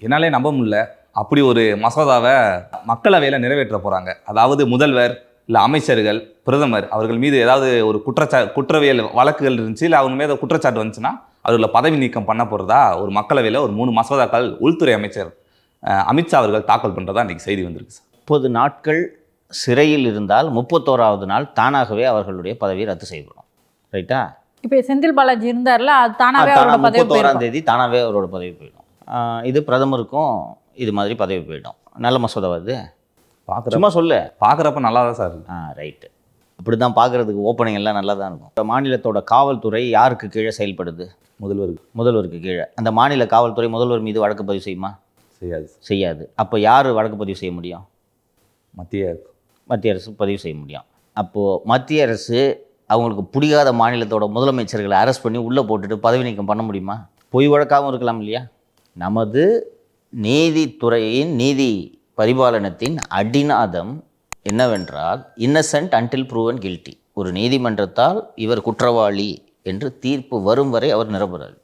என்னாலே நம்ப முடியல. அப்படி ஒரு மசோதாவை மக்களவையில் நிறைவேற்ற போகிறாங்க. அதாவது முதல்வர் இல்லை அமைச்சர்கள், பிரதமர் அவர்கள் மீது ஏதாவது ஒரு குற்றவியல் வழக்குகள் இருந்துச்சு, இல்லை அவங்க மீது குற்றச்சாட்டு வந்துச்சுன்னா அதில் பதவி நீக்கம் பண்ண போகிறதா ஒரு மக்களவையில் ஒரு 3 மசோதாக்கள் உள்துறை அமைச்சர் அமித்ஷா அவர்கள் தாக்கல் பண்ணுறதா இன்றைக்கி செய்தி வந்திருக்கு சார். 30 நாட்கள் சிறையில் இருந்தால் 31வது நாள் தானாகவே அவர்களுடைய பதவி ரத்து செய்யப்படும். ரைட்டா? இப்போ செந்தில் பாலாஜி இருந்தார்ல, அது தானாகவே அவரோட பதவி 31ஆம் தேதி தானாகவே அவரோட பதவி போயிடும். இது பிரதமருக்கும் இது மாதிரி பதவி போயிடும். நல்ல மசோதா அது சும்மா சொல்லு. பார்க்குறப்ப நல்லா தான் சார். ரைட்டு. அப்படி தான் பார்க்குறதுக்கு ஓப்பனிங் எல்லாம் நல்லா தான் இருக்கும். இப்போ மாநிலத்தோட காவல்துறை யாருக்கு கீழே செயல்படுது? முதல்வருக்கு கீழே. அந்த மாநில காவல்துறை முதல்வர் மீது வழக்கு பதிவு செய்யுமா? செய்யாது. அப்போ யார் வழக்கு பதிவு செய்ய முடியும்? மத்திய அரசு பதிவு செய்ய முடியும். அப்போது மத்திய அரசு அவங்களுக்கு பிடிக்காத மாநிலத்தோட முதலமைச்சர்களை அரெஸ்ட் பண்ணி உள்ளே போட்டுட்டு பதவி நீக்கம் பண்ண முடியுமா? பொய் வழக்காகவும் இருக்கலாம் இல்லையா? நமது நீதித்துறையின் நீதி பரிபாலனத்தின் அடிநாதம் என்னவென்றால் இன்னசென்ட் அன்டில் ப்ரூவன் கில்ட்டி. ஒரு நீதிமன்றத்தால் இவர் குற்றவாளி என்று தீர்ப்பு வரும் வரை அவர் நிரபராதி.